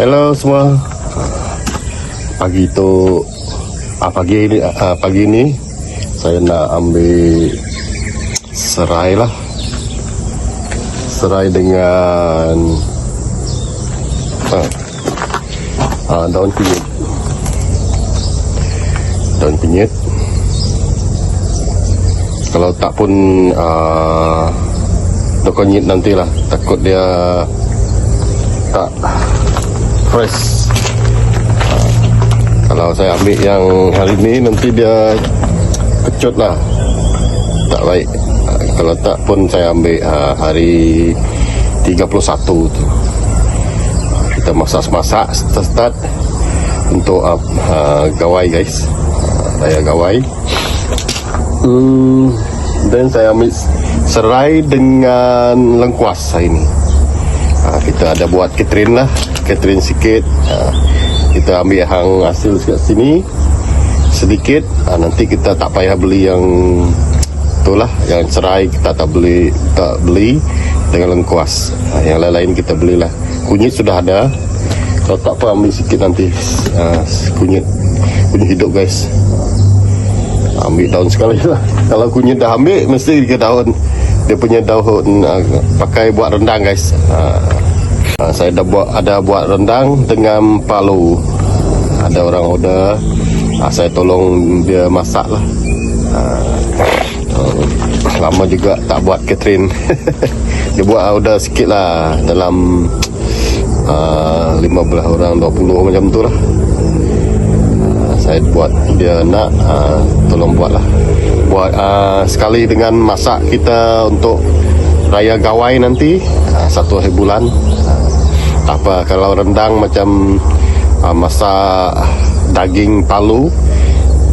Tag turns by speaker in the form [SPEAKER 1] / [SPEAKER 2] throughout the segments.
[SPEAKER 1] Hello semua. Pagi ini saya nak ambil serai lah. Serai dengan daun penyet. Daun penyet. Kalau tak pun dokonyit nantilah, takut dia tak fresh. Kalau saya ambil yang hari ni nanti dia kecut lah, tak baik. Kalau tak pun saya ambil hari 31 tu. Kita masak-masak start untuk gawai guys. Saya gawai. Dan saya ambil serai dengan lengkuas hari ni. Kita ada buat catering lah, catering sikit. Kita ambil hang hasil kat sini sedikit. Nanti kita tak payah beli yang itulah, yang serai kita tak beli dengan lengkuas. Yang lain-lain kita belilah. Kunyit sudah ada. Kalau tak apa ambil sikit nanti kunyit hidup guys. Ambil daun sekali lah. Kalau kunyit dah ambil mesti ke daun. Dia punya daun pakai buat rendang guys. Saya ada buat rendang dengan palu. Ada orang order, saya tolong dia masak lah. Lama juga tak buat catering. Dia buat order sikit lah, dalam 15 orang, 20 macam tu lah. Saya buat, dia nak tolong buat lah. Buat sekali dengan masak kita untuk raya gawai nanti, 1 hari bulan. Tak apa, kalau rendang macam masak daging palu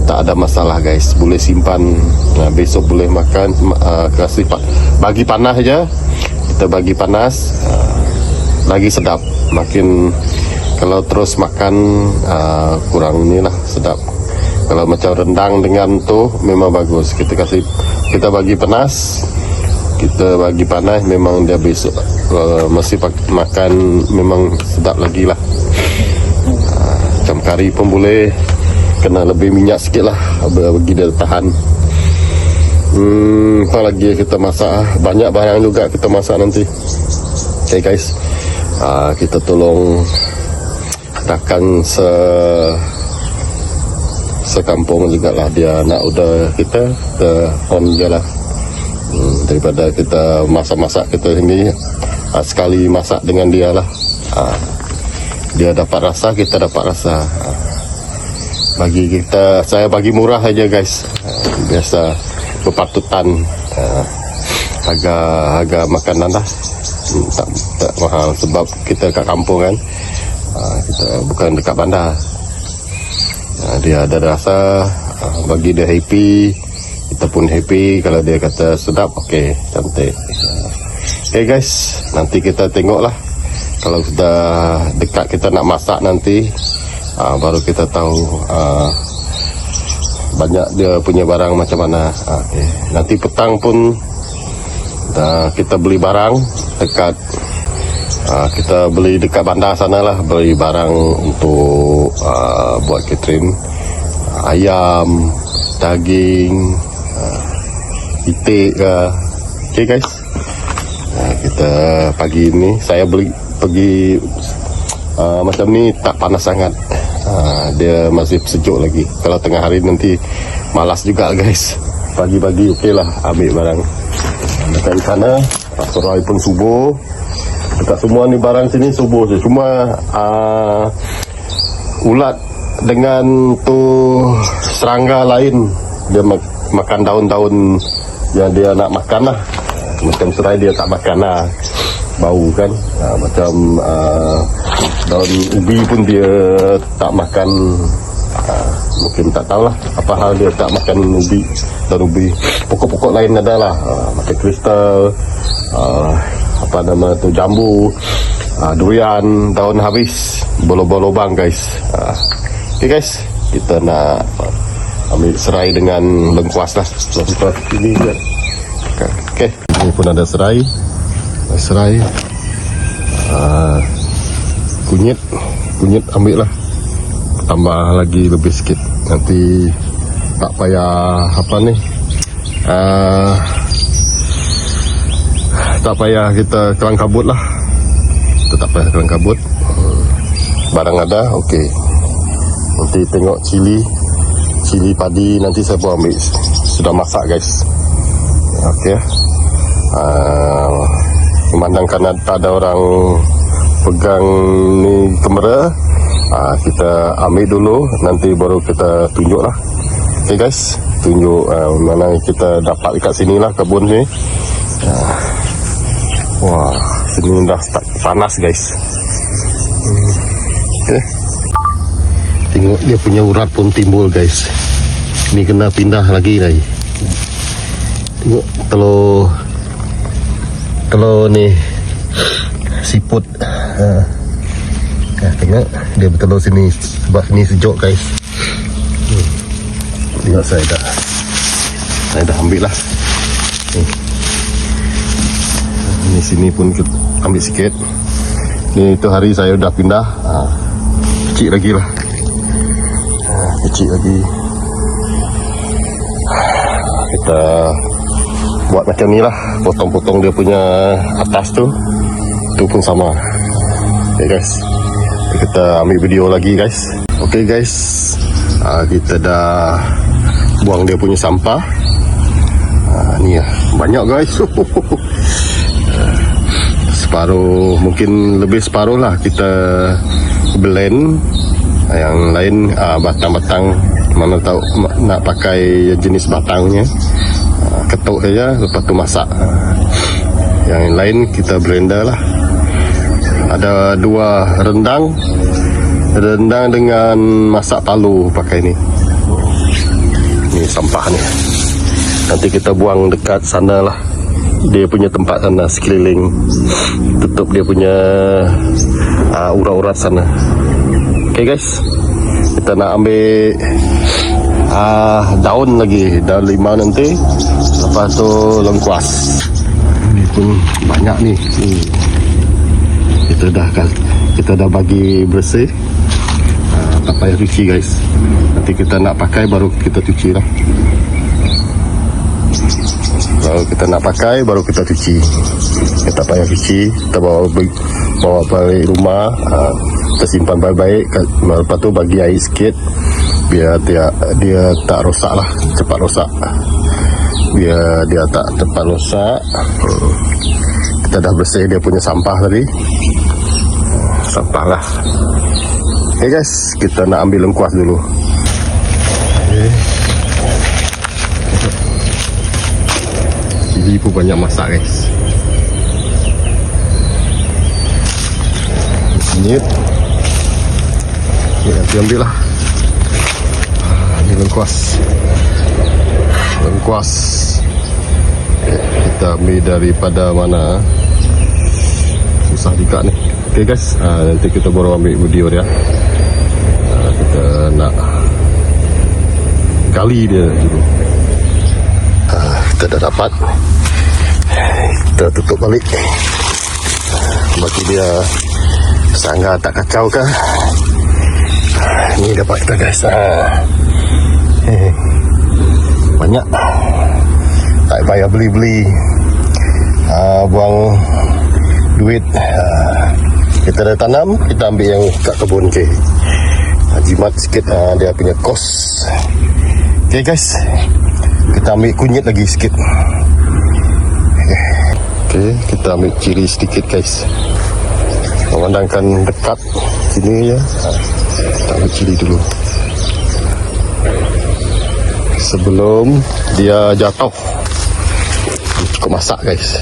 [SPEAKER 1] tak ada masalah guys, boleh simpan. Besok boleh makan. Kasih bagi panas aja, kita bagi panas, lagi sedap. Makin kalau terus makan kurang inilah sedap. Kalau macam rendang dengan tu memang bagus. Kita bagi panas, memang dia besok masih makan memang sedap lagi lah. Macam kari pun boleh, kena lebih minyak sikit lah bagi dia tahan. Apa lagi kita masak, banyak barang juga kita masak nanti. Okay guys, kita tolong rakan sekampung juga lah. Dia nak order kita on je lah. Daripada kita masak-masak kita sendiri, sekali masak dengan dia lah. Dia dapat rasa, kita dapat rasa. Saya bagi murah aja guys. Biasa berpatutan harga makanan lah. Tak mahal sebab kita kat kampung kan. Kita bukan dekat bandar. Dia ada rasa, bagi dia happy, kita pun happy. Kalau dia kata sedap, okey, cantik. Okay guys, nanti kita tengok lah. Kalau sudah dekat kita nak masak nanti, baru kita tahu banyak dia punya barang macam mana. Okay. Nanti petang pun kita beli barang dekat, kita beli dekat bandar sana lah, beli barang untuk buat catering. Ayam, daging, itik ke. Okay guys, kita pagi ini saya pergi macam ni tak panas sangat. Dia masih sejuk lagi. Kalau tengah hari nanti malas juga guys. Pagi-pagi okey lah ambil barang. Dekat sana serai pun subuh. Dekat semua ni barang sini subuh je. Cuma ulat dengan tu serangga lain, dia makan daun-daun yang dia nak makan lah. Macam serai dia tak makan lah, bau kan. Macam daun ubi pun dia tak makan. Mungkin tak tahulah apa hal dia tak makan daun ubi. Pokok-pokok lain ada lah, macam kristal, apa nama tu, jambu, durian, daun habis, bolong-bolong guys. Okay guys, kita nak ambil serai dengan lengkuas lah. Lengkuas ini je. Okay, ini pun ada serai. kunyit ambil lah, tambah lagi lebih sikit, nanti tak payah apa ni, tak payah kita kelang kabut lah, tak payah kelang kabut, barang ada. Okey, nanti tengok cili padi nanti saya pun ambil, sudah masak guys. Okey, memandangkan ada orang pegang ni kamera, kita ambil dulu, nanti baru kita tunjuk lah. Okay guys, tunjuk mana kita dapat dekat sini lah, kebun ni. Wah, sini dah start panas guys. Okay. Tengok dia punya urat pun timbul guys. Ni kena pindah lagi. Tengok telur ni siput. Tengok dia bertelur sini sebab sini sejuk guys. Tengok saya dah ambil lah. Ini sini pun kita ambil sikit. Ni itu hari saya dah pindah. Kecil lagi lah. Kecil lagi. Kita buat macam ni lah, potong-potong dia punya atas tu. Tu pun sama. Okay guys, kita ambil video lagi guys. Okay guys, kita dah buang dia punya sampah. Ni lah, banyak guys. Separuh, mungkin lebih separuh lah kita blend. Yang lain batang-batang, mana tahu nak pakai jenis batangnya, ketuk saja, lepas tu masak. Yang lain kita blender lah. Ada 2 rendang dengan masak palu pakai ni. Ni sampah ni, nanti kita buang dekat sana lah, dia punya tempat sana sekeliling, tutup dia punya urat-urat sana. Okay guys, kita nak ambil daun lagi, daun limau nanti, lepas tu lengkuas. Ini pun banyak ni. Kita dah bagi bersih, tak payah cuci guys. Nanti kita nak pakai baru kita cuci lah. Kalau kita nak pakai baru kita cuci. Kita tak payah cuci, kita bawa balik rumah, kita simpan baik-baik. Lepas tu bagi air sikit, biar dia tak rosak lah, cepat rosak. Biar dia tak cepat rosak. Kita dah bersih dia punya sampah tadi. Sampah lah. Okay guys, kita nak ambil lengkuas dulu. Okay. Cili pun banyak masak guys. Kunyit. Okay, nanti ambil lah. Ini lengkuas. Okay, kita ambil daripada mana? Susah juga ni. Okay guys, nanti kita baru ambil video dia. Kita nak gali dia dulu. Kita dah dapat. Kita tutup balik. Bagi dia sangga tak kacau ke. Ni dapat kita guys. Banyak. Tak payah beli-beli. Buang duit. Kita dah tanam, kita ambil yang kat kebun ke. Jimat sikit dia punya kos. Okay guys, kita ambil kunyit lagi sikit. Okay, kita ambil cili sedikit guys. Memandangkan dekat sini ya. Kita ambil cili dulu sebelum dia jatuh. Cukup masak guys.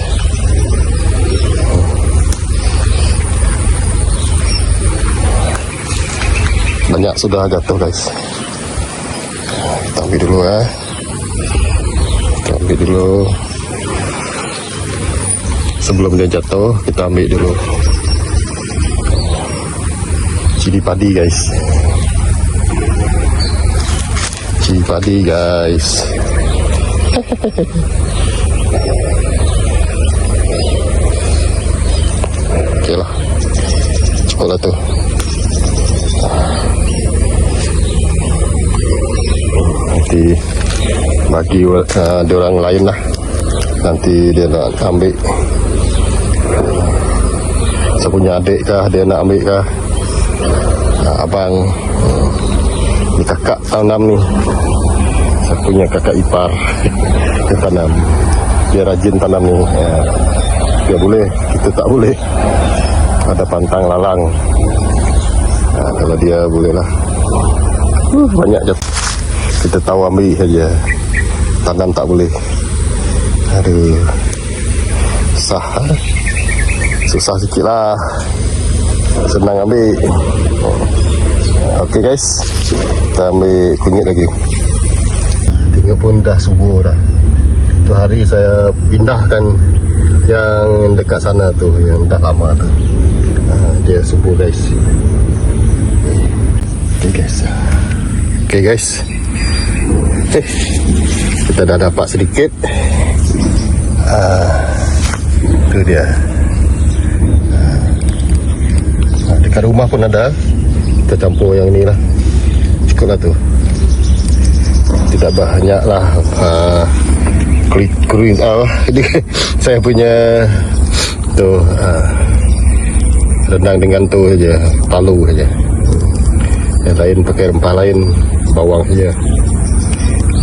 [SPEAKER 1] Banyak sudah jatuh guys. Kita ambil dulu ya. Kita ambil dulu. Sebelum dia jatuh, kita ambil dulu cili padi guys. Cili padi guys. Okay lah. cukup lah tu. Nanti bagi dia orang lain lah, nanti dia nak ambil. Saya punya adik kah, dia nak ambil kah, abang ni kakak tanam ni. Saya punya kakak ipar dia tanam, dia rajin tanam ni. Dia boleh, kita tak boleh. Ada pantang lalang. Kalau dia boleh lah. Banyak je kita tahu ambil saja, tanam tak boleh. Aduh, susah sikit lah. Senang ambil. Okey guys, kita ambil kunyit lagi. Tengok pun dah subuh dah. Tu hari saya pindahkan yang dekat sana tu, yang dah lama tu. Dia subuh guys. Okay guys, kita dah dapat sedikit. Tu dia. Dekat rumah pun ada. Kita campur yang ni lah, cukup lah tu. Tidak banyak lah kulit saya punya tu rendang dengan tu saja, palu saja. Yang lain pakai rempah lain, bawang saja.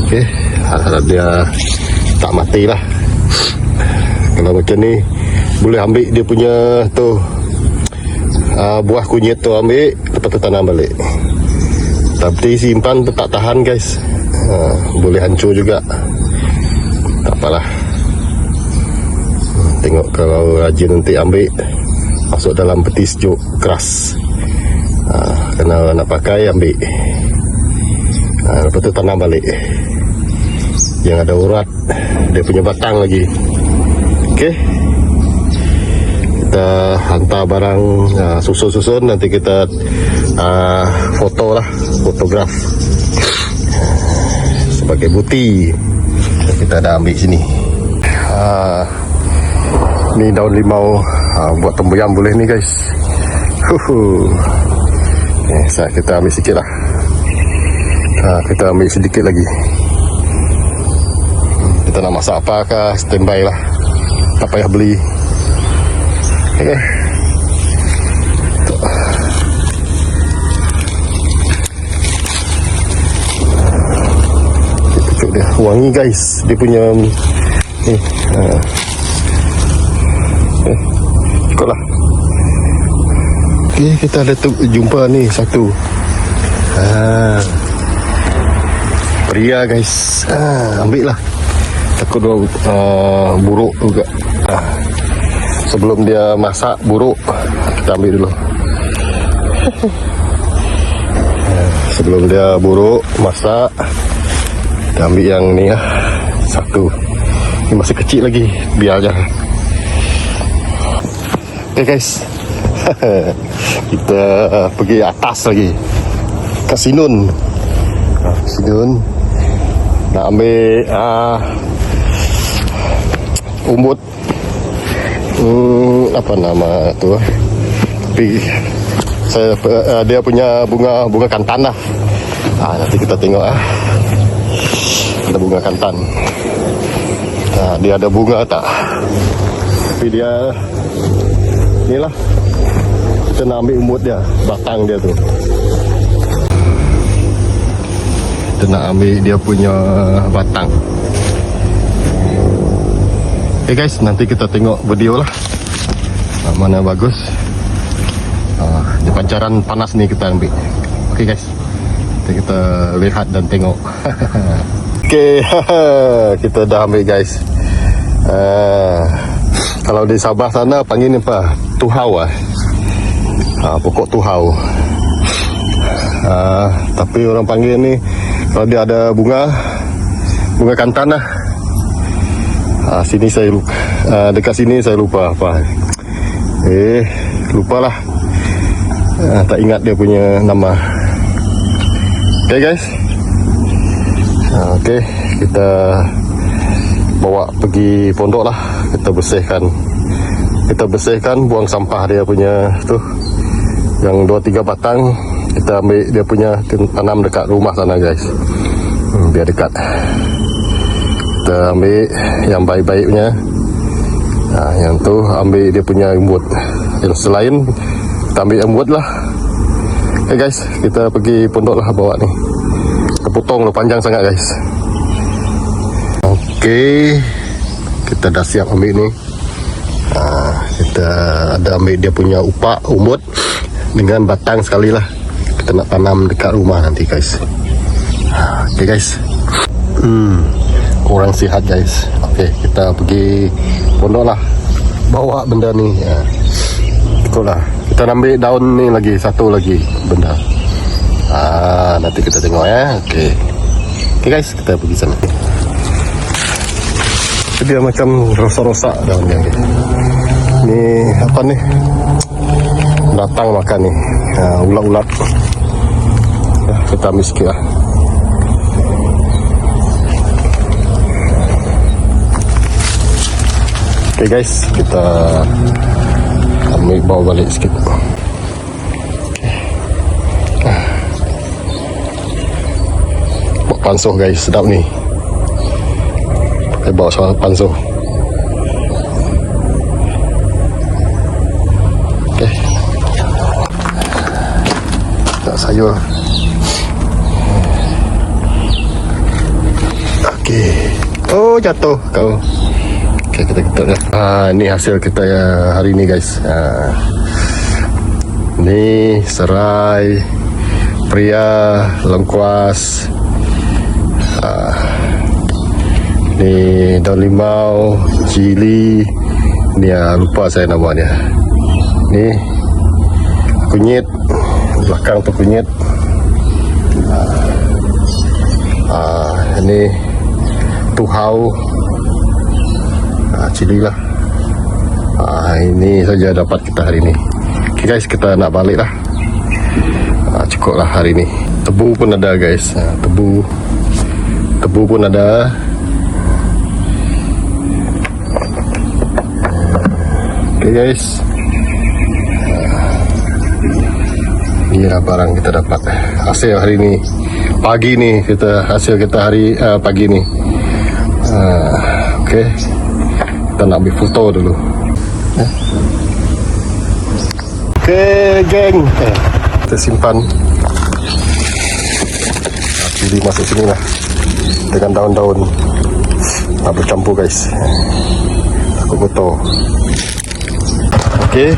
[SPEAKER 1] Okey, harap dia tak mati lah. Kalau macam ni boleh ambil dia punya tu buah kunyit tu, ambil lepas tu tanam balik. Tapi simpan tu tak tahan guys, boleh hancur juga. Tak apalah, tengok kalau rajin nanti ambil, masuk dalam peti sejuk keras. Kena nak pakai, ambil. Lepas tu tanam balik. Yang ada urat, dia punya batang lagi. Okey, kita hantar barang susun-susun, nanti kita foto lah, fotograf sebagai bukti kita dah ambil sini. Ni daun limau, buat tempoyak boleh ni guys. Kita ambil sikit lah. Kita ambil sedikit lagi. Kita nak masak apakah, standby lah, tak payah beli. Okay. Cucuk dia wangi guys, dia punya ni. Cukup lah. Okay, kita ada jumpa ni satu. Pria guys. Ambil lah. Takut buruk juga. Sebelum dia masak buruk, kita ambil dulu. Sebelum dia buruk masak, kita ambil yang ni lah, satu. Ini masih kecil lagi, biar aja. Okay guys, kita pergi atas lagi, ke Sinun. Sinun nak ambil umbut. Apa nama tu? Tapi saya dia punya bunga kantan lah. Nanti kita tengok ada bunga kantan. Dia ada bunga tak? Tapi dia ni lah, kita nak ambil umbut dia, batang dia tu. Kita nak ambil dia punya batang. Okay guys, nanti kita tengok video lah, mana bagus. Di pancaran panas ni kita ambil. Okay guys, nanti kita lihat dan tengok. Okay, kita dah ambil guys. Kalau di Sabah sana panggil ni apa? Tuhau pokok tuhau. Tapi orang panggil ni, kalau dia ada bunga kantan lah. Sini saya lupa, dekat sini saya lupa apa. Lupalah. Tak ingat dia punya nama. Okay guys. Okay, kita bawa pergi pondok lah. Kita bersihkan, buang sampah dia punya tu. Yang 2-3 batang kita ambil dia punya, tanam dekat rumah sana guys. Biar dekat. Kita ambil yang baik-baik punya. Yang tu ambil dia punya embut. Yang selain kita ambil embut lah. Okay guys, kita pergi pondok lah bawa ni. Kita potong lah, panjang sangat guys. Okay, kita dah siap ambil ni. Kita ada ambil dia punya upak, umbut dengan batang sekali lah. Kita nak tanam dekat rumah nanti guys. Okay guys. Kurang sihat guys. Okay, kita pergi pondok lah, bawa benda ni. Ikutlah. Kita ambil daun ni lagi, satu lagi benda. Nanti kita tengok ya. Okay. Okay guys, kita pergi sana. Dia macam rosak-rosak daun dia. Ni apa ni? Datang makan ni. Ulat-ulat. Kita ambil sikit lah. Okay guys, kita ambil bawa balik sikit. Buat pansuh guys, sedap ni. Pakai bawa soal pansuh. Okay. Tak sayur. Okay. Oh, jatuh kau. Okay, kita ketuk dah. Ni hasil kita hari ni guys. Ni serai, pria, lengkuas. Ni daun limau, cili. Ni lupa saya nama dia. Ni kunyit, belakang tu kunyit. Ini tuhau. Cili lah. Ini saja dapat kita hari ni. Okay guys, kita nak balik lah. Cukup lah hari ni. Tebu pun ada guys. Tebu pun ada. Okay guys. Inilah barang kita dapat. Hasil hari ni. Pagi ni hasil kita hari pagi ni. Okay. Kita nak ambil foto dulu. Okay geng, kita simpan. Cili masuk sini lah dengan daun-daun. Nak bercampur guys. Aku foto. Okay,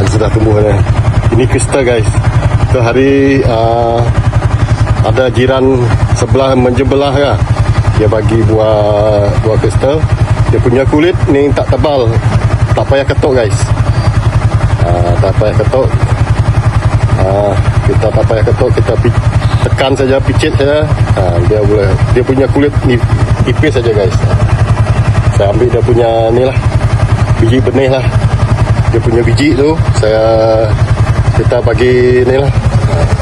[SPEAKER 1] sudah tumbuh ni. Ini kristal guys. Kita hari ada jiran sebelah menjebelah ya. Dia bagi buah kristal. Dia punya kulit ni tak tebal, tak payah ketuk guys. Tak payah ketuk. Kita tak payah ketuk, kita tekan saja, picit saja. Dia boleh. Dia punya kulit ni tipis saja guys. Saya ambil dia punya ni lah, biji benih lah. Dia punya biji tu kita bagi ni lah,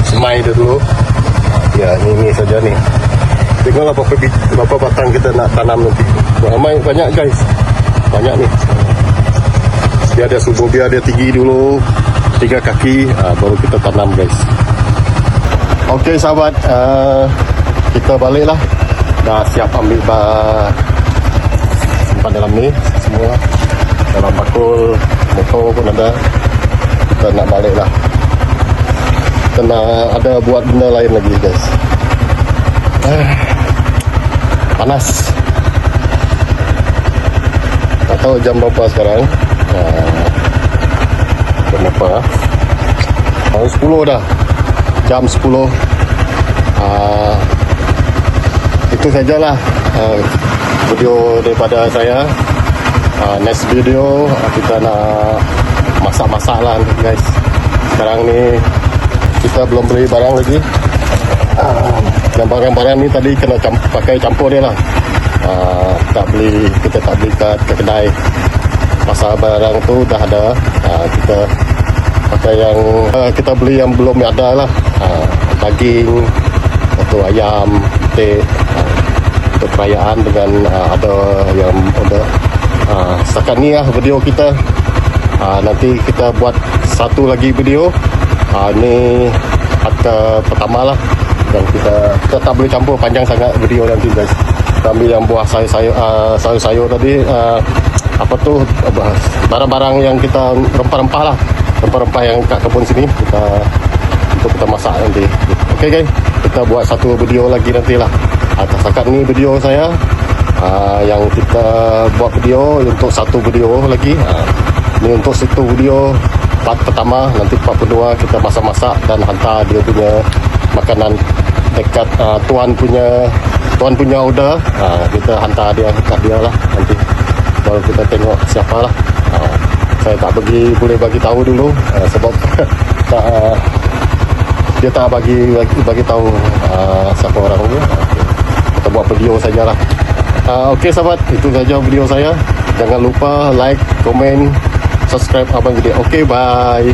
[SPEAKER 1] semai dia dulu. Ya, ni saja ni. Tengoklah berapa batang kita nak tanam nanti. Ramai banyak guys. Banyak ni. Biar dia subur, biar dia tinggi dulu 3 kaki, baru kita tanam guys. Okey sahabat, kita balik lah. Dah siap ambil simpan dalam ni semua. Dalam bakul, motor pun ada. Kita nak balik lah. Kita nak ada buat benda lain lagi guys. Panas. Tak tahu jam berapa sekarang. Jam berapa? 10 dah. Jam 10. Itu sajalah video daripada saya. Next video kita nak masak-masak lah guys. Sekarang ni kita belum beli barang lagi. Dan barang-barang ni tadi kena pakai campur dia lah. Kita tak beli kat kedai. Pasal barang tu dah ada. Kita pakai yang kita beli yang belum ada lah. Daging atau ayam, petik untuk perayaan dengan ada yang ada. Setakat ni lah video kita. Nanti kita buat satu lagi video. Ni harta pertama lah. Dan kita tak boleh campur panjang sangat video nanti guys. Kita ambil yang buah sayur-sayur tadi, apa tu, barang-barang yang kita rempah-rempah lah, rempah-rempah yang kat kebun sini untuk kita masak nanti. Okay guys, kita buat satu video lagi nantilah. Setakat ni video saya, yang kita buat video untuk satu video lagi. Ni untuk satu video part pertama. Nanti part kedua kita masak-masak dan hantar dia punya makanan dekat tuan punya order. Kita hantar dia kat dia lah nanti. Baru kita tengok siapa lah. Saya tak boleh bagi tahu dulu, sebab dia tak bagi tahu siapa orang tu. Kita buat video sajalah. Okey sahabat, itu saja video saya. Jangan lupa like, komen, subscribe Abang Gede. Okey, bye.